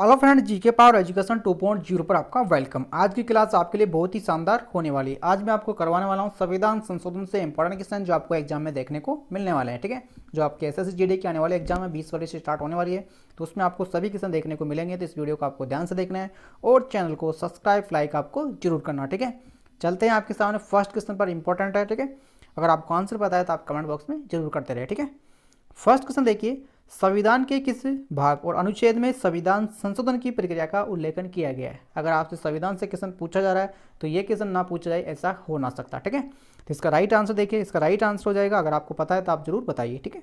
Hello friend, GK power education 2.0 पर आपका welcome. आज की क्लास आपके लिए बहुत ही शानदार होने वाली है। आज मैं आपको करवाने वाला हूं संविधान संशोधन से इंपॉर्टेंट क्वेश्चन जो आपको एग्जाम में देखने को मिलने वाले हैं। ठीक है, जो आपके एसएससी जीडी के आने वाले एग्जाम में 20 फरवरी से स्टार्ट होने वाली है, तो उसमें आपको सभी क्वेश्चन देखने को मिलेंगे। तो इस वीडियो को आपको ध्यान से देखना है और चैनल को सब्सक्राइब लाइक आपको जरूर करना। ठीक है, चलते हैं आपके सामने फर्स्ट क्वेश्चन पर इंपॉर्टेंट है। ठीक है, अगर आपको आंसर पता है तो आप कमेंट बॉक्स में जरूर करते रहे। ठीक है, फर्स्ट क्वेश्चन देखिए, संविधान के किस भाग और अनुच्छेद में संविधान संशोधन की प्रक्रिया का उल्लेखन किया गया है। अगर आपसे संविधान से क्वेश्चन पूछा जा रहा है तो ये क्वेश्चन ना पूछा जाए ऐसा हो ना सकता। ठीक है, तो इसका राइट आंसर देखिए, इसका राइट आंसर हो जाएगा, अगर आपको पता है तो आप जरूर बताइए। ठीक है,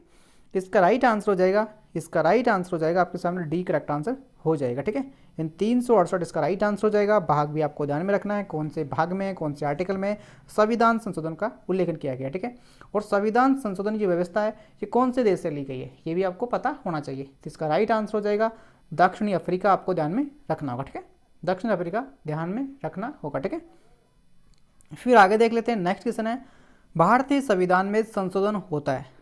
इसका राइट आंसर हो जाएगा, इसका राइट आंसर हो जाएगा आपके सामने डी करेक्ट आंसर हो जाएगा। ठीक है, इन 368 इसका राइट आंसर हो जाएगा। भाग भी आपको ध्यान में रखना है, कौन से भाग में कौन से आर्टिकल में संविधान संशोधन का उल्लेखन किया गया। ठीक है, और संविधान संशोधन की व्यवस्था है ये कौन से देश से ली गई है ये भी आपको पता होना चाहिए। तो इसका राइट आंसर हो जाएगा दक्षिणी अफ्रीका, आपको ध्यान में रखना होगा। ठीक है, दक्षिण अफ्रीका ध्यान में रखना होगा। ठीक है, फिर आगे देख लेते हैं। नेक्स्ट क्वेश्चन है, भारतीय संविधान में संशोधन होता है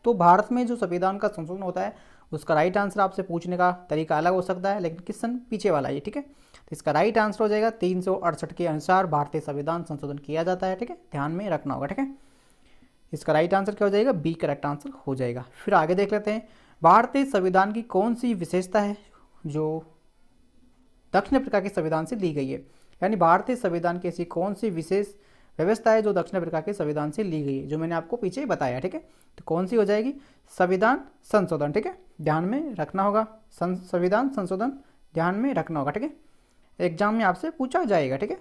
तो भारत में जो संविधान का संशोधन होता है उसका राइट आंसर आपसे पूछने का तरीका अलग हो सकता है, लेकिन क्वेश्चन पीछे वाला है। ठीक है, तो इसका राइट आंसर हो जाएगा 368 के अनुसार भारतीय संविधान संशोधन किया जाता है। ठीक है, ध्यान में रखना होगा। ठीक है, इसका राइट आंसर क्या हो जाएगा, बी करेक्ट आंसर हो जाएगा। फिर आगे देख लेते हैं, भारतीय संविधान की कौन सी विशेषता है जो दक्षिण अफ्रीका के संविधान से ली गई है। यानी भारतीय संविधान की ऐसी कौन सी विशेष व्यवस्था है जो दक्षिण अफ्रीका के संविधान से ली गई है, जो मैंने आपको पीछे बताया। ठीक है, तो कौन सी हो जाएगी, संविधान संशोधन। ठीक है, ध्यान में रखना होगा, संविधान संशोधन ध्यान में रखना होगा। ठीक है, एग्जाम में आपसे पूछा जाएगा। ठीक है,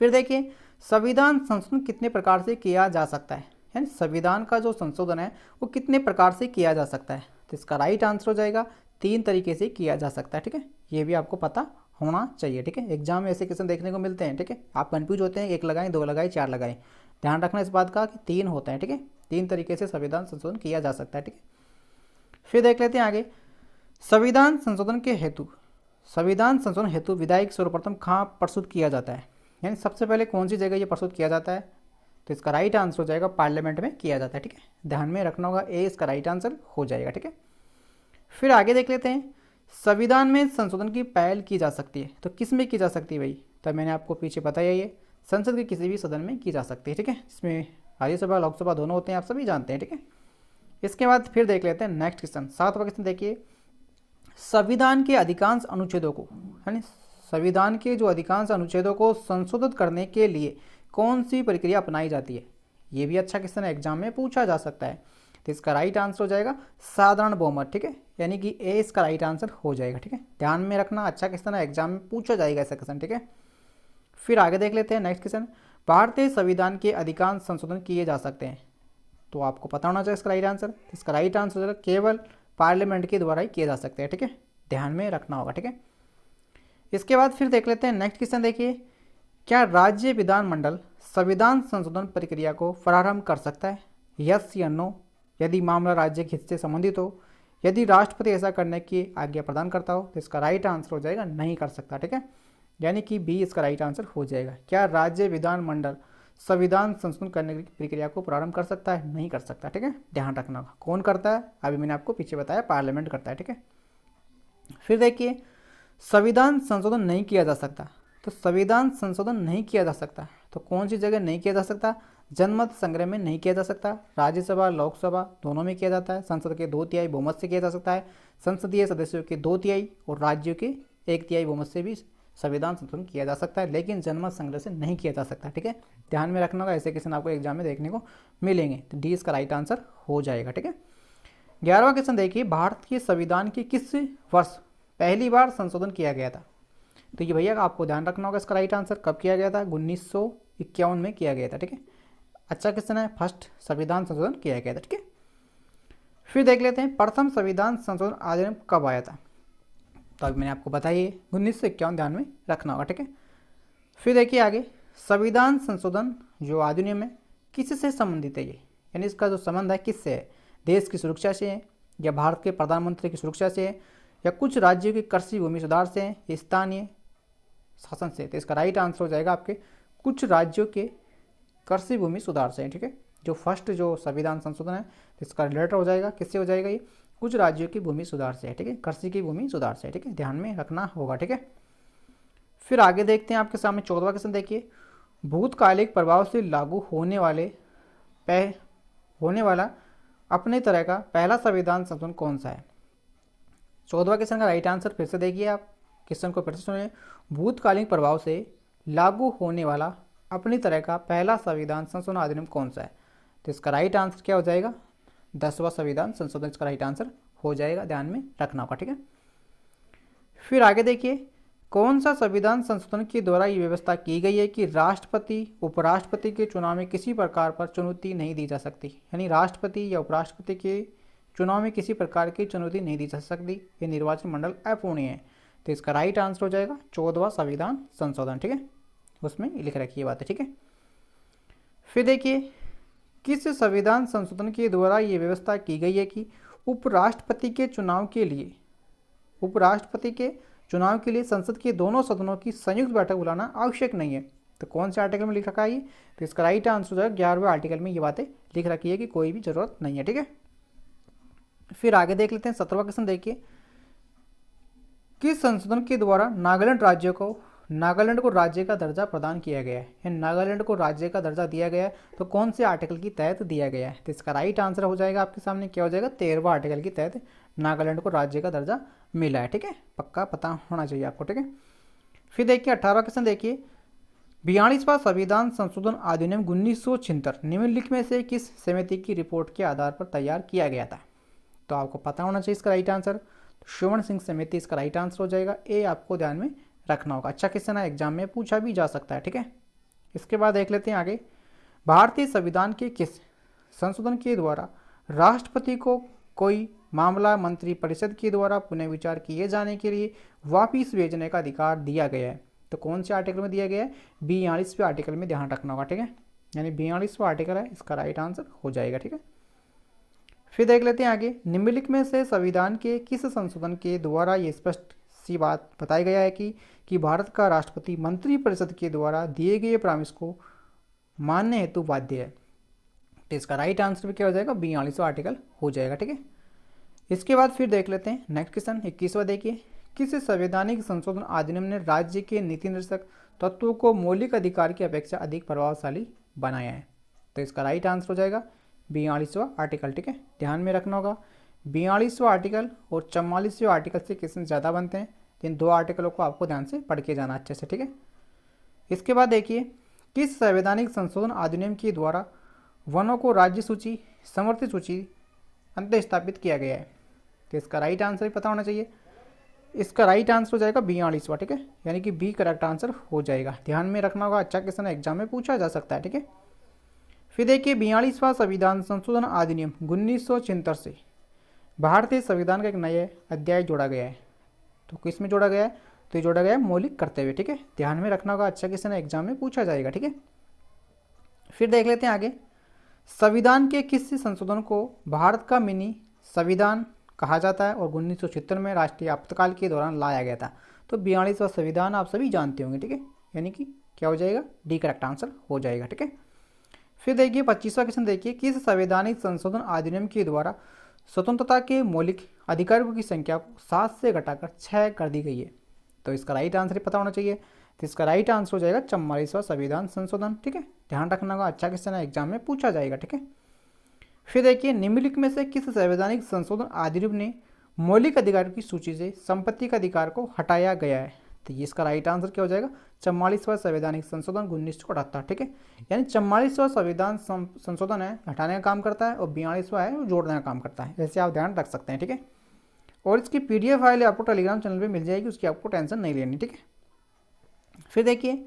फिर देखिए, संविधान संशोधन कितने प्रकार से किया जा सकता है, यानी संविधान का जो संशोधन है वो कितने प्रकार से किया जा सकता है। तो इसका राइट आंसर हो जाएगा 3 तरीके से किया जा सकता है। ठीक है, ये भी आपको पता होना चाहिए। ठीक है, एग्जाम में ऐसे क्वेश्चन देखने को मिलते हैं। ठीक है, आप कंफ्यूज होते हैं, 1 लगाएं 2 लगाएं 4 लगाएं, ध्यान रखना इस बात का कि 3 होते हैं। ठीक है, 3 तरीके से संविधान संशोधन किया जा सकता है। ठीक है, फिर देख लेते हैं आगे, संविधान संशोधन के हेतु संविधान संशोधन हेतु विधायक सर्वप्रथम कहाँ प्रस्तुत किया जाता है, यानी सबसे पहले कौन सी जगह ये प्रस्तुत किया जाता है। तो इसका राइट आंसर हो जाएगा पार्लियामेंट में किया जाता है। ठीक है, ध्यान में रखना होगा, ए इसका राइट आंसर हो जाएगा। ठीक है, फिर आगे देख लेते हैं, संविधान में संशोधन की पहल की जा सकती है तो किस में की जा सकती है भाई। तो मैंने आपको पीछे बताया, ये संसद के किसी भी सदन में की जा सकती है। ठीक है, इसमें राज्यसभा लोकसभा दोनों होते हैं, आप सभी जानते हैं। ठीक है, इसके बाद फिर देख लेते हैं नेक्स्ट क्वेश्चन, 7वां क्वेश्चन देखिए, संविधान के अधिकांश अनुच्छेदों को, यानी संविधान के जो अधिकांश अनुच्छेदों को संशोधित करने के लिए कौन सी प्रक्रिया अपनाई जाती है। ये भी अच्छा क्वेश्चन है, एग्जाम में पूछा जा सकता है। तो इसका राइट आंसर हो जाएगा साधारण बहुमत। ठीक है, यानी कि ए इसका राइट आंसर हो जाएगा। ठीक है, ध्यान में रखना, अच्छा क्वेश्चन है, एग्जाम में पूछा जाएगा ऐसा क्वेश्चन। ठीक है, फिर आगे देख लेते हैं नेक्स्ट क्वेश्चन, भारतीय संविधान के अधिकांश संशोधन किए जा सकते हैं तो आपको पता होना चाहिए इसका राइट आंसर। इसका राइट आंसर हो जाएगा केवल पार्लियामेंट के द्वारा ही किए जा सकते हैं। ठीक है, ध्यान में रखना होगा। ठीक है, इसके बाद फिर देख लेते हैं नेक्स्ट क्वेश्चन देखिए, क्या राज्य विधानमंडल संविधान संशोधन प्रक्रिया को प्रारंभ कर सकता है, यस या नो, यदि मामला राज्य के हित से संबंधित हो, यदि राष्ट्रपति ऐसा करने की आज्ञा प्रदान करता हो। तो इसका राइट आंसर हो जाएगा नहीं कर सकता। ठीक है, यानी कि बी इसका राइट आंसर हो जाएगा। क्या राज्य विधानमंडल संविधान संशोधन करने की प्रक्रिया को प्रारंभ कर सकता है, नहीं कर सकता। ठीक है, ध्यान रखना होगा, कौन करता है, अभी मैंने आपको पीछे बताया पार्लियामेंट करता है। ठीक है, फिर देखिए, संविधान संशोधन नहीं किया जा सकता तो संविधान संशोधन नहीं किया जा सकता तो कौन सी जगह नहीं किया जा सकता, जनमत संग्रह में नहीं किया जा सकता, राज्यसभा लोकसभा दोनों में किया जाता है, संसद के 2/3 बहुमत से किया जा सकता है, संसदीय सदस्यों के 2/3 और राज्यों के 1/3 बहुमत से भी संविधान संशोधन किया जा सकता है, लेकिन जनमत संग्रह से नहीं किया जा सकता। ठीक है, ध्यान में रखना होगा, ऐसे क्वेश्चन आपको एग्जाम में देखने को मिलेंगे। तो डी इसका राइट आंसर हो जाएगा। ठीक है, 11वां क्वेश्चन देखिए, भारत के संविधान के किस वर्ष पहली बार संशोधन किया गया था। तो ये भैया आपको ध्यान रखना होगा, इसका राइट आंसर कब किया गया था, 1951 में किया गया था। ठीक है, अच्छा क्वेश्चन है, फर्स्ट संविधान संशोधन किया गया था। ठीक है, फिर देख लेते हैं प्रथम संविधान संशोधन अधिनियम कब आया था। तो अभी मैंने आपको बताइए 1951, ध्यान में रखना होगा। ठीक है, फिर देखिए आगे, संविधान संशोधन जो अधिनियम है किससे संबंधित है ये, यानी इसका जो संबंध है किससे है, देश की सुरक्षा से है या भारत के प्रधानमंत्री की सुरक्षा से है या कुछ राज्यों की कृषि भूमि सुधार से है या स्थानीय शासन से। तो इसका राइट आंसर हो जाएगा आपके कुछ राज्यों के कृषि भूमि सुधार से है। ठीक है, जो फर्स्ट जो संविधान संशोधन है तो इसका रिलेटेड हो जाएगा, किससे हो जाएगा, ये कुछ राज्यों की भूमि सुधार से है, ठीक है, कृषि की भूमि सुधार से, ठीक है, ध्यान में रखना होगा, ठीक है। फिर आगे देखते हैं आपके सामने 14वां क्वेश्चन देखिए, भूतकालिक प्रभाव से लागू होने वाला अपने तरह का पहला संविधान संशोधन कौन सा है। 14वां क्वेश्चन का राइट आंसर फिर से देखिए, आप क्वेश्चन को फिर से सुनिए, भूतकालिक प्रभाव से लागू होने वाला अपनी तरह का पहला संविधान संशोधन अधिनियम कौन सा है। तो इसका राइट आंसर क्या हो जाएगा, 10वां संविधान संशोधन इसका राइट आंसर हो जाएगा, ध्यान में रखना होगा, ठीक है। फिर आगे देखिए, कौन सा संविधान संशोधन के द्वारा ये व्यवस्था की गई है कि राष्ट्रपति उपराष्ट्रपति के चुनाव में किसी प्रकार पर चुनौती नहीं दी जा सकती, यानी राष्ट्रपति या उपराष्ट्रपति के चुनाव में किसी प्रकार की चुनौती नहीं दी जा सकती, ये निर्वाचन मंडल अपूर्णीय है। तो इसका राइट आंसर हो जाएगा 14वां संविधान संशोधन, ठीक है, उसमें लिख रखी है बात है, ठीक है। फिर देखिए, किस संविधान संशोधन के द्वारा ये व्यवस्था की गई है कि उपराष्ट्रपति के चुनाव के लिए संसद के दोनों सदनों की संयुक्त बैठक बुलाना आवश्यक नहीं है। तो कौन से आर्टिकल में लिख रखा है ये, तो इसका राइट आंसर हो जाएगा 11वें आर्टिकल में ये बातें लिख रखी है कि कोई भी जरूरत नहीं है, ठीक है। फिर आगे देख लेते हैं 17वां क्वेश्चन देखिए, किस संशोधन के द्वारा नागालैंड को राज्य का दर्जा प्रदान किया गया है, नागालैंड को राज्य का दर्जा दिया गया है, तो कौन से आर्टिकल के तहत दिया गया है। तो इसका राइट आंसर हो जाएगा आपके सामने क्या हो जाएगा, 13वां आर्टिकल के तहत नागालैंड को राज्य का दर्जा मिला है, ठीक है, पक्का पता होना चाहिए आपको, ठीक है। फिर देखिए 18वां क्वेश्चन देखिए, 42वां संविधान संशोधन अधिनियम 1976 निम्नलिखित में से किस समिति की रिपोर्ट के आधार पर तैयार किया गया था। तो आपको पता होना चाहिए इसका राइट आंसर, श्रवण सिंह समिति इसका राइट आंसर हो जाएगा, ये आपको ध्यान में रखना होगा, अच्छा क्वेश्चन है, एग्जाम में पूछा भी जा सकता है, ठीक है। इसके बाद देख लेते हैं आगे, भारतीय संविधान के किस संशोधन के द्वारा राष्ट्रपति को कोई मामला मंत्रिपरिषद के द्वारा पुनः विचार किए जाने के लिए वापिस भेजने का अधिकार दिया गया है। तो कौन से आर्टिकल में दिया गया है, 42वें आर्टिकल में, ध्यान रखना होगा, ठीक है, यानी 42वां आर्टिकल है, इसका राइट आंसर हो जाएगा, ठीक है। फिर देख लेते हैं आगे, निम्नलिखित में से संविधान के किस संशोधन के द्वारा ये स्पष्ट सी बात बताया गया है कि भारत का राष्ट्रपति मंत्रिपरिषद के द्वारा दिए गए प्रॉमिस को मानने हेतु बाध्य है। तो इसका राइट आंसर भी क्या हो जाएगा, 42वां आर्टिकल हो जाएगा, ठीक है। इसके बाद फिर देख लेते हैं नेक्स्ट क्वेश्चन 21वां देखिए, किस संवैधानिक संशोधन अधिनियम ने राज्य के नीति निर्देशक तत्वों को मौलिक अधिकार की अपेक्षा अधिक प्रभावशाली बनाया है। तो इसका राइट आंसर हो जाएगा 42वां आर्टिकल, ठीक है, ध्यान में रखना होगा। 42वां आर्टिकल और 44वें आर्टिकल से क्वेश्चन ज़्यादा बनते हैं, इन दो आर्टिकलों को आपको ध्यान से पढ़ के जाना अच्छे से, ठीक है। इसके बाद देखिए, किस संवैधानिक संशोधन अधिनियम के द्वारा वनों को राज्य सूची समर्थित सूची अंत स्थापित किया गया है। तो इसका राइट आंसर भी पता होना चाहिए, इसका राइट आंसर हो जाएगा 42वां, ठीक है, यानी कि बी करेक्ट आंसर हो जाएगा, ध्यान में रखना होगा, अच्छा क्वेश्चन एग्जाम में पूछा जा सकता है, ठीक है। फिर देखिए 42वां संविधान संशोधन अधिनियम 1976 से भारतीय संविधान का एक नया अध्याय जोड़ा गया है। तो किस में जोड़ा गया है, तो ये जोड़ा गया है मौलिक कर्तव्य, ठीक है, ध्यान में रखना होगा, अच्छा क्वेश्चन एग्जाम में पूछा जाएगा, ठीक है। फिर देख लेते हैं आगे, संविधान के किस संशोधन को भारत का मिनी संविधान कहा जाता है और 1976 में राष्ट्रीय आपातकाल के दौरान लाया गया था। तो 42वां संविधान आप सभी जानते होंगे, ठीक है, यानी कि क्या हो जाएगा, डी करेक्ट आंसर हो जाएगा, ठीक है। फिर देखिए 25वां क्वेश्चन देखिए, किस संवैधानिक संशोधन अधिनियम के द्वारा स्वतंत्रता के मौलिक अधिकारों की संख्या को 7 से घटाकर 6 कर दी गई है। तो इसका राइट आंसर पता होना चाहिए, तो इसका राइट आंसर हो जाएगा 44वां संविधान संशोधन, ठीक है, ध्यान रखना होगा, अच्छा क्वेश्चन है, एग्जाम में पूछा जाएगा, ठीक है। फिर देखिए निम्नलिखित में से किस संवैधानिक संशोधन अधिनियम ने मौलिक अधिकारों की सूची से संपत्ति का अधिकार को हटाया गया है। तो ये इसका राइट आंसर क्या हो जाएगा, 44वां संवैधानिक संशोधन 1978, ठीक है, यानी 44वां संविधान संशोधन है हटाने का काम करता है और 42वां है वो जोड़ने का काम करता है, जैसे आप ध्यान रख सकते हैं, ठीक है। और इसकी PDF फाइल आपको टेलीग्राम चैनल पे मिल जाएगी, उसकी आपको टेंशन नहीं लेनी, ठीक है। फिर देखिए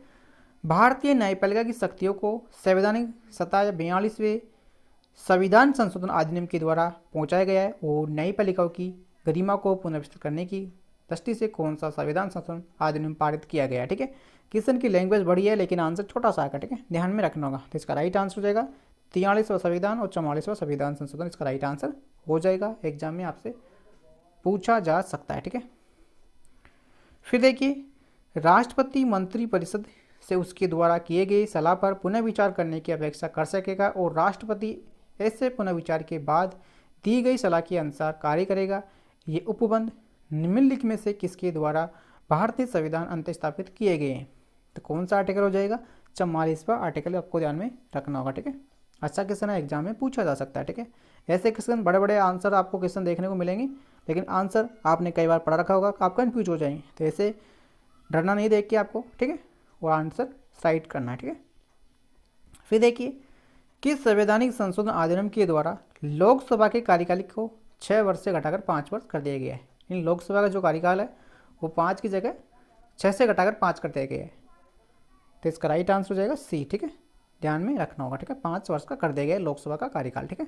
भारतीय न्यायपालिका की शक्तियों को संवैधानिक सत्ता या 42वें संविधान संशोधन अधिनियम के द्वारा पहुंचाया गया है और न्यायपालिकाओं की गरिमा को पुनर्व्यवस्थित करने की दृष्टि से कौन सा संविधान संशोधन अधिनियम पारित किया गया है, ठीक है। क्वेश्चन की लैंग्वेज बड़ी है लेकिन आंसर छोटा सा है, ठीक है, ध्यान में रखना होगा। तो इसका राइट आंसर हो जाएगा 43वां संविधान और 44वां संविधान संशोधन, इसका राइट आंसर हो जाएगा, एग्जाम में आपसे पूछा जा सकता है, ठीक है। फिर देखिए राष्ट्रपति मंत्रिपरिषद से उसके द्वारा किए गए सलाह पर पुनः विचार करने की अपेक्षा कर सकेगा और राष्ट्रपति ऐसे पुनः विचार के बाद दी गई सलाह के अनुसार कार्य करेगा। ये उपबंध निम्नलिखित में से किसके द्वारा भारतीय संविधान अंतस्थापित किए गए हैं? तो कौन सा आर्टिकल हो जाएगा? 44वां आर्टिकल आपको ध्यान में रखना होगा। ठीक है, अच्छा क्वेश्चन है, एग्जाम में पूछा जा सकता है। ठीक है, ऐसे क्वेश्चन बड़े बड़े आंसर आपको क्वेश्चन देखने को मिलेंगे, लेकिन आंसर आपने कई बार पढ़ा रखा होगा, आप कन्फ्यूज हो जाएंगे। तो ऐसे डरना नहीं देख के आपको, ठीक है, वो आंसर साइड करना है। ठीक है, फिर देखिए, किस संवैधानिक संशोधन अधिनियम के द्वारा लोकसभा के कार्यकाल को 6 वर्ष से घटाकर 5 वर्ष कर दिया गया है? इन लोकसभा का जो कार्यकाल है वो 5 की जगह 6 से घटाकर 5 कर दिया गया है। तो इसका राइट आंसर हो जाएगा सी। ठीक है, ध्यान में रखना होगा। ठीक है, 5 वर्ष का कर दिया गया है लोकसभा का कार्यकाल। ठीक है,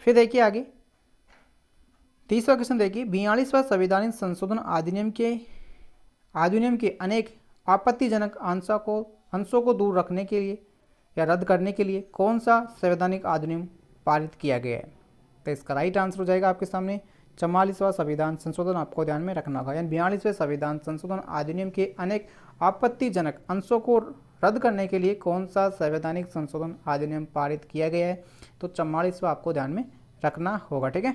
फिर देखिए आगे तीसरा क्वेश्चन देखिए, 42वां संवैधानिक संशोधन अधिनियम के अनेक आपत्तिजनक अंशों को दूर रखने के लिए या रद्द करने के लिए कौन सा संवैधानिक अधिनियम पारित किया गया है? तो इसका राइट आंसर हो जाएगा आपके सामने 44वां संविधान संशोधन, आपको ध्यान में रखना होगा। यानी 42वें संविधान संशोधन अधिनियम के अनेक आपत्तिजनक अंशों को रद्द करने के लिए कौन सा संवैधानिक संशोधन अधिनियम पारित किया गया है? तो 44वां आपको ध्यान में रखना होगा। ठीक है,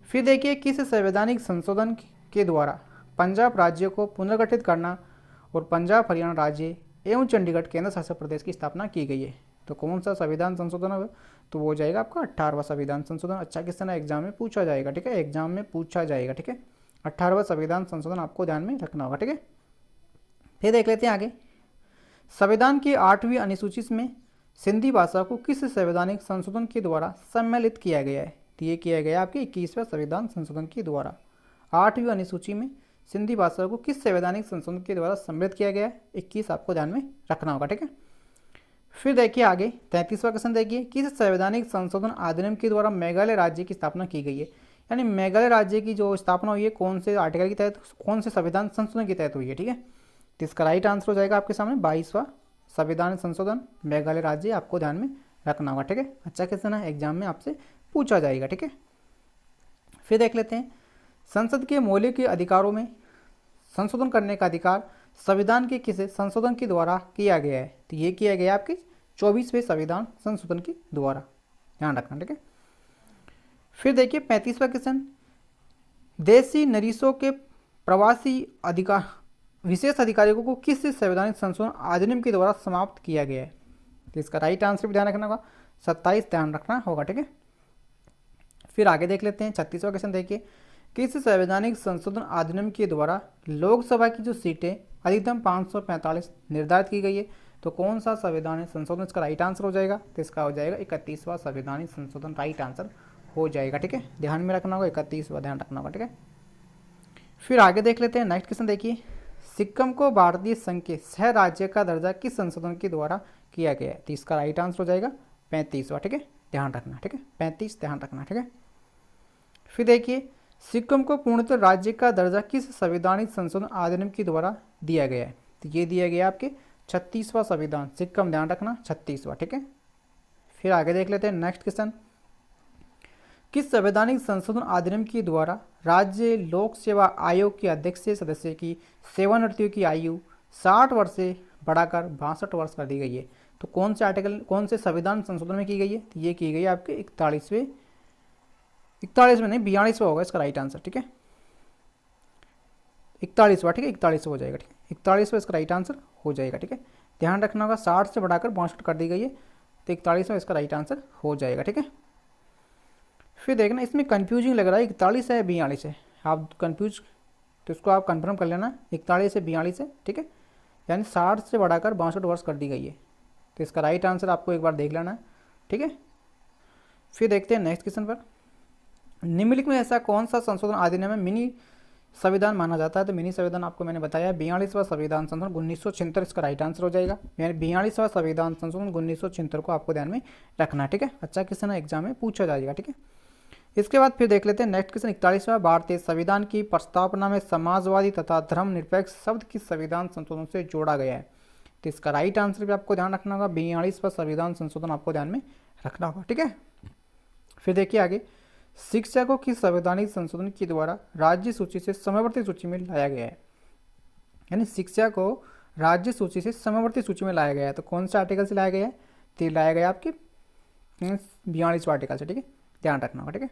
फिर देखिए, किस संवैधानिक संशोधन के द्वारा पंजाब राज्य को पुनर्गठित करना और पंजाब हरियाणा राज्य एवं चंडीगढ़ केंद्र शासित प्रदेश की स्थापना की गई है? तो कौन सा संविधान संशोधन है? तो वो हो जाएगा आपका 18वां संविधान संशोधन। अच्छा क्वेश्चन है, एग्जाम में पूछा जाएगा। ठीक है, एग्जाम में पूछा जाएगा। ठीक है, 18वां संविधान संशोधन आपको ध्यान में रखना होगा। ठीक है, फिर देख लेते हैं आगे, संविधान की 8वीं अनुसूची में सिंधी भाषा को किस संवैधानिक संशोधन के द्वारा सम्मिलित किया गया है? तो ये किया गया आपके 21वें संविधान संशोधन के द्वारा। 8वीं अनुसूची में सिंधी भाषा को किस संवैधानिक संशोधन के द्वारा सम्मिलित किया गया है? 21 आपको ध्यान में रखना होगा। ठीक है, फिर देखिए आगे 33वां क्वेश्चन देखिए, किस संवैधानिक संशोधन अधिनियम के द्वारा मेघालय राज्य की स्थापना की गई है? यानी मेघालय राज्य की जो स्थापना हुई है कौन से आर्टिकल के तहत, कौन से संविधान संशोधन के तहत हुई है? ठीक है, तो इसका राइट आंसर हो जाएगा आपके सामने 22वां संविधान संशोधन मेघालय राज्य, आपको ध्यान में रखना होगा। ठीक है, अच्छा क्वेश्चन है, एग्जाम में आपसे पूछा जाएगा। ठीक है, फिर देख लेते हैं, संसद के मौलिक अधिकारों में संशोधन करने का अधिकार संविधान के किस संशोधन के द्वारा किया गया है? तो ये किया गया आपके 24वें संविधान संशोधन के द्वारा, ध्यान रखना। ठीक है, फिर देखिए 35वां क्वेश्चन, देशी नरीशों के प्रवासी अधिकार विशेष अधिकारियों को किस संवैधानिक संशोधन अधिनियम के द्वारा समाप्त किया गया है? तो इसका राइट आंसर भी ध्यान रखना होगा, 27 ध्यान रखना होगा। ठीक है, फिर आगे देख लेते हैं 36वां क्वेश्चन देखिए, किस संवैधानिक संशोधन अधिनियम के द्वारा लोकसभा की जो सीटें अधिकतम 545 निर्धारित की गई है? तो कौन सा संवैधानिक संशोधन? इसका राइट आंसर हो जाएगा, तो इसका हो जाएगा 31वां संवैधानिक संशोधन, राइट आंसर हो जाएगा। ठीक है, ध्यान में रखना होगा, 31वां ध्यान रखना होगा। ठीक है, फिर आगे देख लेते हैं नेक्स्ट क्वेश्चन देखिए, सिक्किम को भारतीय संघ के सह राज्य का दर्जा किस संशोधन के द्वारा किया गया है? तो इसका राइट आंसर हो जाएगा 35वां। ठीक है, ध्यान रखना। ठीक है, 35 ध्यान रखना। ठीक है, फिर देखिए, सिक्किम को पूर्णतः राज्य का दर्जा किस संवैधानिक संशोधन अधिनियम के द्वारा दिया गया है? तो ये दिया गया आपके 36वां संविधान, सिक्किम ध्यान रखना 36वां। ठीक है, फिर आगे देख लेते हैं नेक्स्ट क्वेश्चन, किस संवैधानिक संशोधन अधिनियम के द्वारा राज्य लोक सेवा आयोग के अध्यक्ष सदस्य की सेवानिवृत्ति की आयु 60 वर्ष से बढ़ाकर 62 वर्ष कर दी गई है? तो कौन से आर्टिकल, कौन से संविधान संशोधन में की गई है? तो ये की गई है आपके 41वें नहीं 42वां होगा इसका राइट आंसर। ठीक है, 41वां। ठीक है, 41 हो जाएगा। ठीक है, 41वां इसका राइट आंसर हो जाएगा। ठीक है, ध्यान रखना होगा, 60 से बढ़ाकर 62 कर दी गई है, तो 41वां इसका राइट आंसर हो जाएगा। ठीक है, फिर देखना, इसमें कंफ्यूजिंग लग रहा है 41 है 42 है, आप कंफ्यूज, तो इसको आप कंफर्म कर लेना, 41 से 42 है। ठीक है, यानी 60 से बढ़ाकर 62 वर्ष कर दी गई है, तो इसका राइट आंसर आपको एक बार देख लेना है। ठीक है, फिर देखते हैं नेक्स्ट क्वेश्चन पर, निम्नलिखित में ऐसा कौन सा संशोधन अधिनियम में मिनी संविधान माना जाता है? तो मिनी संविधान आपको मैंने बताया 42वां संविधान संशोधन 1976, इसका राइट आंसर हो जाएगा। यानी 42वां संविधान संशोधन 1976 को आपको ध्यान में रखना है। ठीक है, अच्छा क्वेश्चन है, एग्जाम में पूछा जाएगा। ठीक है, इसके बाद फिर देख लेते हैं नेक्स्ट क्वेश्चन 41वां, भारतीय संविधान की प्रस्तावना में समाजवादी तथा धर्मनिरपेक्ष शब्द किस संविधान संशोधन से जोड़ा गया है? तो इसका राइट आंसर भी आपको ध्यान रखना होगा, 42वां संविधान संशोधन आपको ध्यान में रखना होगा। ठीक है, फिर देखिए आगे, शिक्षा को किस संवैधानिक संशोधन के द्वारा राज्य सूची से समवर्ती सूची में लाया गया है? यानी शिक्षा को राज्य सूची से समवर्ती सूची में लाया गया है, तो कौन से आर्टिकल से लाया गया है? तो लाया गया आपके 42वां आर्टिकल से। ठीक है, ध्यान रखना होगा, ठीक है।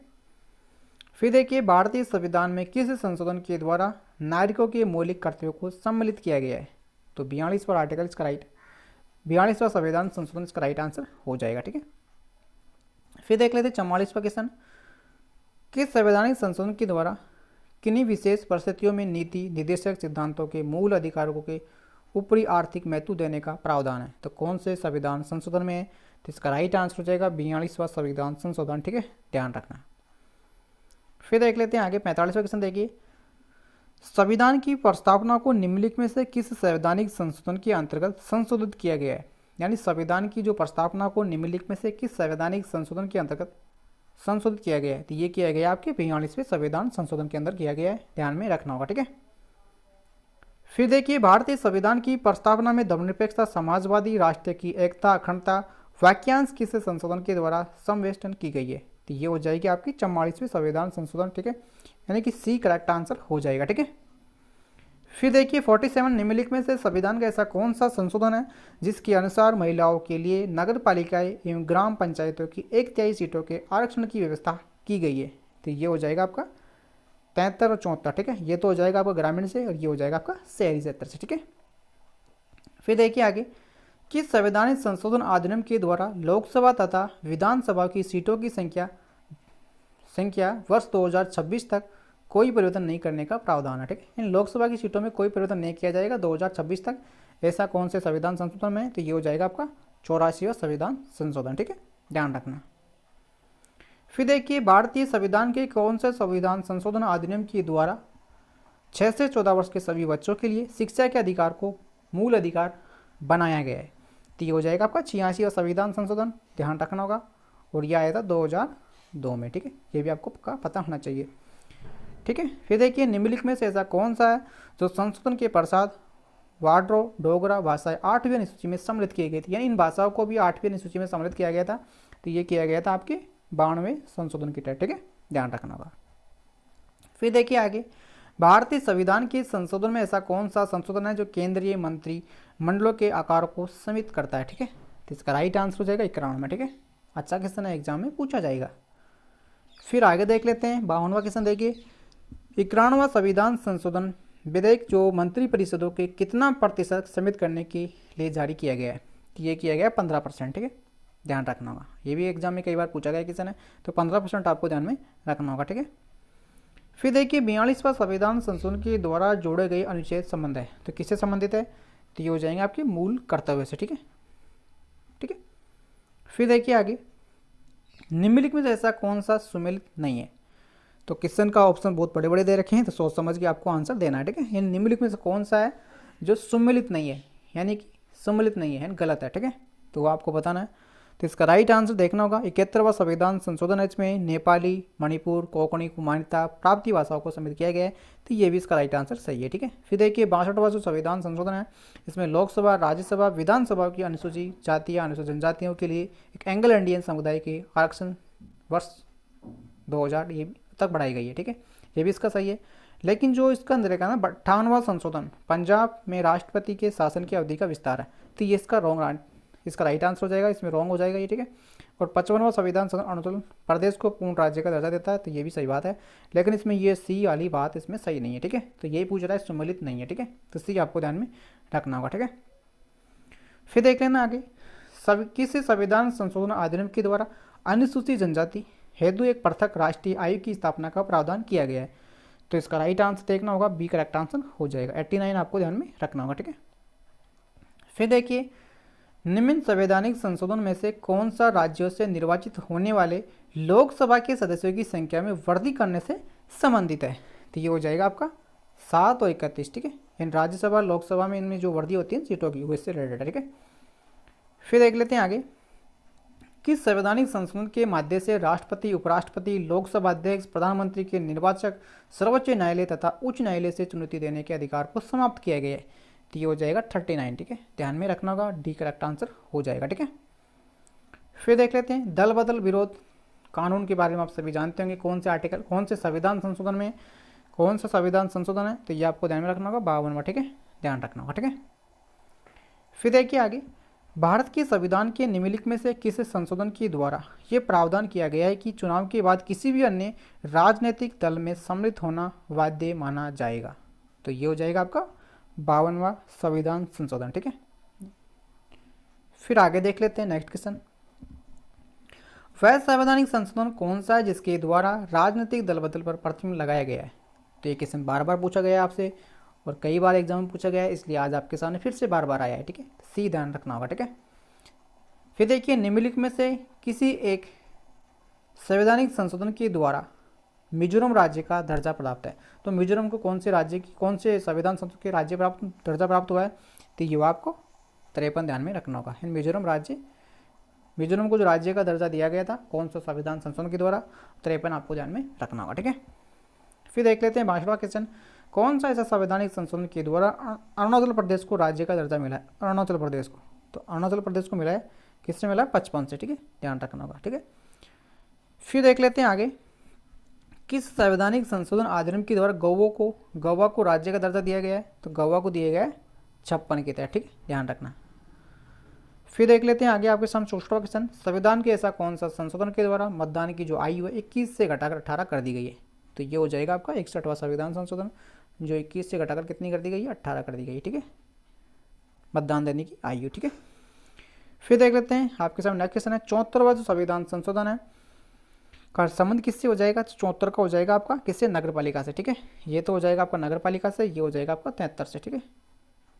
फिर देखिए भारतीय संविधान में किस संशोधन के द्वारा नागरिकों के मौलिक कर्तव्यों को सम्मिलित किया गया है? तो 42वां आर्टिकल इसका राइट, 42वां संविधान संशोधन इसका राइट आंसर हो जाएगा, ठीक है। फिर देख लेते 44वां क्वेश्चन, किस संवैधानिक संशोधन के द्वारा किन्हीं विशेष परिस्थितियों में नीति निर्देशक सिद्धांतों के मूल अधिकारों के ऊपरी आर्थिक महत्व देने का प्रावधान है? तो कौन से संविधान संशोधन में है? तो इसका राइट आंसर हो जाएगा 42वां संविधान संशोधन, ठीक है, ध्यान रखना। फिर देख लेते हैं आगे 45वां क्वेश्चन देखिए, संविधान की प्रस्तावना को निम्नलिखित में से किस संवैधानिक संशोधन के अंतर्गत संशोधित किया गया है? यानी संविधान की जो प्रस्तावना को निम्नलिखित में से किस संवैधानिक संशोधन के अंतर्गत संशोधित किया गया है? तो ये किया गया आपके 42वें संविधान संशोधन के अंदर किया गया है, ध्यान में रखना होगा, ठीक है। फिर देखिए भारतीय संविधान की प्रस्तावना में धर्मनिरपेक्षता, समाजवादी राष्ट्र की एकता, अखंडता वाक्यांश किस संशोधन के द्वारा संवेष्टन की गई है? तो ये हो जाएगी आपकी 44वें संविधान संशोधन, ठीक है, यानी कि सी करेक्ट आंसर हो जाएगा, ठीक है। फिर देखिए 47 निम्नलिखित में से संविधान का ऐसा कौन सा संशोधन है जिसके अनुसार महिलाओं के लिए नगर पालिकाएं एवं ग्राम पंचायतों की 1/3 सीटों के आरक्षण की व्यवस्था की गई है? तो ये हो जाएगा आपका 73 और 74, ठीक है। ये तो हो जाएगा आपका ग्रामीण से और ये हो जाएगा आपका शहरी क्षेत्र से, ठीक है। फिर देखिए आगे, किस संवैधानिक संशोधन अधिनियम के द्वारा लोकसभा तथा विधानसभा की सीटों की संख्या वर्ष 2026 तक कोई परिवर्तन नहीं करने का प्रावधान है, ठीक है। इन लोकसभा की सीटों में कोई परिवर्तन नहीं किया जाएगा 2026 तक। ऐसा कौन से संविधान संशोधन में? तो ये हो जाएगा आपका 84वां संविधान संशोधन, ठीक है, ध्यान रखना। फिर देखिए भारतीय संविधान के कौन से संविधान संशोधन अधिनियम के द्वारा 6 से 14 वर्ष के सभी बच्चों के लिए शिक्षा के अधिकार को मूल अधिकार बनाया गया है? तो ये हो जाएगा आपका 86वां संविधान संशोधन, ध्यान रखना होगा। और यह आया था 2002 में, ठीक है, ये भी आपको पता होना चाहिए, ठीक है। फिर देखिए निम्नलिखित में से ऐसा कौन सा है जो संशोधन के पश्चात वाड्रो डोगरा भाषाएं 8वीं अनुसूची में सम्मिलित की गई थी? यानी इन भाषाओं को भी 8वीं अनुसूची में सम्मिलित किया गया था। तो ये किया गया था आपके 92वें संशोधन के तहत, ठीक है, ध्यान रखना होगा। फिर देखिए आगे, भारतीय संविधान के संशोधन में ऐसा कौन सा संशोधन है जो केंद्रीय मंत्री मंडलों के आकार को सीमित करता है? ठीक है, तो इसका राइट आंसर हो जाएगा 91 में, ठीक है। अच्छा क्वेश्चन है, एग्जाम में पूछा जाएगा। फिर आगे देख लेते हैं 52वां क्वेश्चन देखिए, 91वां संविधान संशोधन विधेयक जो मंत्रिपरिषदों के कितना प्रतिशत सीमित करने के लिए जारी किया गया है? तो ये किया गया 15%, ठीक है, ध्यान रखना होगा। ये भी एग्जाम में कई बार पूछा गया क्वेश्चन है, तो 15% आपको ध्यान में रखना होगा, ठीक है। फिर देखिए 42वां संविधान संशोधन के द्वारा जोड़े गए अनुच्छेद संबंध है, तो किससे संबंधित है? तो ये हो जाएंगे आपके मूल कर्तव्य से, ठीक है, ठीक है। फिर देखिए आगे, निम्नलिखित में से ऐसा कौन सा सुमेलित नहीं है? तो क्वेश्चन का ऑप्शन बहुत बड़े बड़े दे रखे हैं, तो सोच समझ के आपको आंसर देना है, ठीक है। यानी निम्नलिखित में से कौन सा है जो सुमेलित नहीं है, यानी कि सम्मिलित नहीं है, गलत है, ठीक है, तो वो आपको बताना है। तो इसका राइट आंसर देखना होगा। 71वां संविधान संशोधन है, इसमें नेपाली, मणिपुर, कोंकणी को मान्यता प्राप्ति भाषाओं को सम्मिलित किया गया है, तो ये भी इसका राइट आंसर सही है, ठीक है। फिर देखिए 62वां जो संविधान संशोधन है, इसमें लोकसभा, राज्यसभा, विधानसभा की अनुसूचित जाति या अनुसूचित जनजातियों के लिए एक एंग्लो इंडियन समुदाय के आरक्षण वर्ष 2000 ये तक बढ़ाई गई है, ठीक है, ये भी इसका सही है। लेकिन जो इसका अंदर का ना 58वां संशोधन पंजाब में राष्ट्रपति के शासन की अवधि का विस्तार है, तो ये इसका रॉन्ग, इसका राइट आंसर हो जाएगा, इसमें रॉन्ग हो जाएगा ये, ठीक है। और 55वां संविधान संशोधन अरुणाचल प्रदेश को पूर्ण राज्य का दर्जा देता है, तो ये भी सही बात है, लेकिन इसमें ये सी वाली बात इसमें सही नहीं है, ठीक है। तो यही पूछ रहा है सम्मिलित नहीं है, ठीक है, तो सी आपको ध्यान में रखना होगा, ठीक है। फिर देख लेना आगे, किस संविधान संशोधन अधिनियम के द्वारा अनुसूचित जनजाति हेतु एक पृथक राष्ट्रीय आयोग की स्थापना का प्रावधान किया गया है? तो इसका राइट आंसर देखना होगा, बी करेक्ट आंसर हो जाएगा, 89 आपको ध्यान में रखना होगा, ठीक है। फिर देखिए निम्न संवैधानिक संशोधन में से कौन सा राज्यों से निर्वाचित होने वाले लोकसभा के सदस्यों की संख्या में वृद्धि करने से संबंधित है? तो ये हो जाएगा आपका 7 और 31, ठीक है। इन राज्यसभा लोकसभा में इनमें जो वृद्धि होती है सीटों की वो इससे रिलेटेड है, ठीक है। फिर देख लेते हैं आगे, किस संवैधानिक संशोधन के माध्यम से राष्ट्रपति, उपराष्ट्रपति, लोकसभा अध्यक्ष, प्रधानमंत्री के निर्वाचक सर्वोच्च न्यायालय तथा उच्च न्यायालय से चुनौती देने के अधिकार को समाप्त किया गया है? तो ये हो जाएगा 39, ठीक है, ध्यान में रखना होगा, डी करेक्ट आंसर हो जाएगा, ठीक है। फिर देख लेते हैं दल बदल विरोध कानून के बारे में आप सभी जानते होंगे, कौन से आर्टिकल, कौन से संविधान संशोधन में कौन सा संविधान संशोधन है? तो ये आपको ध्यान में रखना होगा 52वां, ठीक है, ध्यान रखना होगा, ठीक है। फिर देखिए आगे, भारत के संविधान के निम्नलिखित में से किस संशोधन के द्वारा ये प्रावधान किया गया है कि चुनाव के बाद किसी भी अन्य राजनीतिक दल में सम्मिलित होना बाध्य माना जाएगा? तो ये हो जाएगा आपका 52वां संविधान संशोधन। ठीक है, फिर आगे देख लेते हैं नेक्स्ट क्वेश्चन। वह संवैधानिक संशोधन कौन सा है जिसके द्वारा राजनीतिक दल बदल पर प्रतिबंध लगाया गया है? तो ये क्वेश्चन बार बार पूछा गया है आपसे और कई बार एग्जाम में पूछा गया है, इसलिए आज आपके सामने फिर से बार बार आया है। ठीक है, सी ध्यान रखना होगा। ठीक है, फिर देखिए निम्नलिखित में से किसी एक संवैधानिक संशोधन के द्वारा मिजोरम राज्य का दर्जा प्राप्त है। तो मिजोरम को कौन से राज्य की, कौन से संविधान संशोधन के राज्य प्राप्त दर्जा प्राप्त हुआ है? तो ये आपको 53 ध्यान में रखना होगा। मिजोरम को जो राज्य का दर्जा दिया गया था कौन सा संविधान संशोधन के द्वारा? 53 आपको ध्यान में रखना होगा। ठीक है, फिर देख लेते हैं 52वां क्वेश्चन। कौन सा ऐसा संवैधानिक संशोधन के द्वारा अरुणाचल प्रदेश को राज्य का दर्जा मिला है? अरुणाचल प्रदेश को, तो अरुणाचल प्रदेश को मिला है, किससे मिला है? 55 से। ठीक है, ध्यान रखना होगा। ठीक है, फिर देख लेते हैं आगे, किस संवैधानिक संशोधन अधिनियम के द्वारा गोवा को राज्य का दर्जा दिया गया है? तो गोवा को दिया गया है 56 के तहत। ठीक है, ध्यान रखना। फिर देख लेते हैं आगे आपके सामने 64वां क्वेश्चन। संविधान के ऐसा कौन सा संशोधन के द्वारा मतदान की जो आयु है 21 से घटाकर 18 कर दी गई है? तो ये हो जाएगा आपका 61वां संविधान संशोधन, जो 21 से घटाकर कितनी कर दी गई है? 18 कर दी गई है। ठीक है, मतदान देने की आयु। ठीक है, फिर देख लेते हैं आपके सामने नेक्स्ट क्वेश्चन है। 74वां जो संविधान संशोधन है का संबंध किससे हो जाएगा? 74 का हो जाएगा आपका किससे? नगर पालिका से। ठीक है, ये तो हो जाएगा आपका नगर पालिका से, ये हो जाएगा आपका 73 से। ठीक है,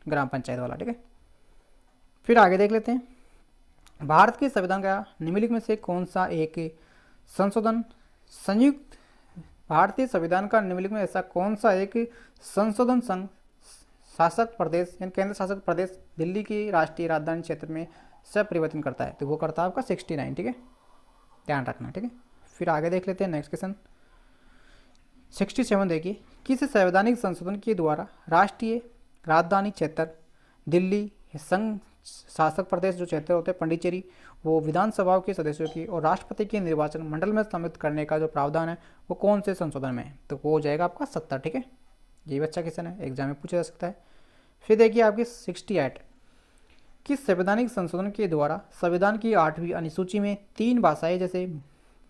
ग्राम पंचायत वाला। ठीक है, फिर आगे देख लेते हैं। भारत के संविधान का निम्नलिखित में से कौन सा एक संशोधन संयुक्त भारतीय संविधान का निम्नलिखित में ऐसा कौन सा एक संशोधन संघ शासक प्रदेश यानी केंद्र शासक प्रदेश दिल्ली की राष्ट्रीय राजधानी क्षेत्र में सब परिवर्तन करता है? तो वो करता है आपका 69। ठीक है, ध्यान रखना। ठीक है, फिर आगे देख लेते हैं नेक्स्ट क्वेश्चन 67। देखिए, किस संवैधानिक संशोधन के द्वारा राष्ट्रीय राजधानी क्षेत्र दिल्ली संघ शासक प्रदेश जो क्षेत्र होते हैं पंडिचेरी, वो विधानसभाओं के सदस्यों की और राष्ट्रपति के निर्वाचन मंडल में सम्मिलित करने का जो प्रावधान है वो कौन से संशोधन में है? तो वो हो जाएगा आपका 70। ठीक है, ये भी अच्छा क्वेश्चन है, एग्जाम में पूछा जा सकता है। फिर देखिए आपकी 68। किस संवैधानिक संशोधन के द्वारा संविधान की 8वीं अनुसूची में 3 भाषाएं जैसे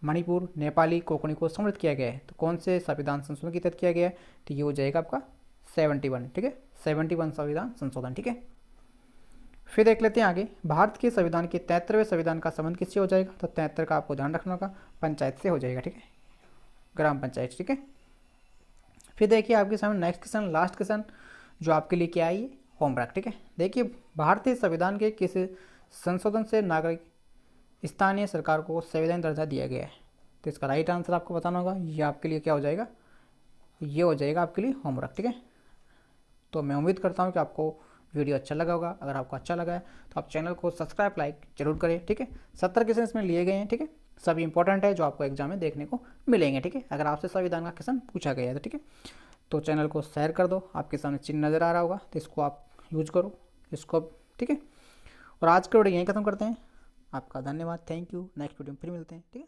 मणिपुर, नेपाली, कोंकणी को सम्मिलित किया गया है? तो कौन से संविधान संशोधन के तहत किया गया है? तो ये हो जाएगा आपका 71। ठीक है, 71 संविधान संशोधन। ठीक है, फिर देख लेते हैं आगे, भारत के संविधान के 73वें संविधान का संबंध किससे हो जाएगा? तो 73 का आपको ध्यान रखना होगा, पंचायत से हो जाएगा। ठीक है, ग्राम पंचायत। ठीक है, फिर देखिए आपके सामने नेक्स्ट क्वेश्चन, लास्ट क्वेश्चन जो आपके लिए क्या है? होमवर्क। ठीक है, देखिए भारतीय संविधान के किस संशोधन से नागरिक स्थानीय सरकार को संवैधानिक दर्जा दिया गया है? तो इसका राइट आंसर आपको बताना होगा। ये आपके लिए क्या हो जाएगा? ये हो जाएगा आपके लिए होमवर्क। ठीक है, तो मैं उम्मीद करता हूँ कि आपको वीडियो अच्छा लगा होगा। अगर आपको अच्छा लगा है तो आप चैनल को सब्सक्राइब लाइक जरूर करें। ठीक है, 70 क्वेश्चन इसमें लिए गए हैं। ठीक है, सभी इंपॉर्टेंट है जो आपको एग्जाम में देखने को मिलेंगे। ठीक है, अगर आपसे संविधान का क्वेश्चन पूछा गया है तो ठीक है, तो चैनल को शेयर कर दो। आपके सामने चिन्ह नज़र आ रहा होगा तो इसको आप यूज करो इसको। ठीक है, और आज का वीडियो यहीं खत्म करते हैं। आपका धन्यवाद, थैंक यू। नेक्स्ट वीडियो में फिर मिलते हैं। ठीक है।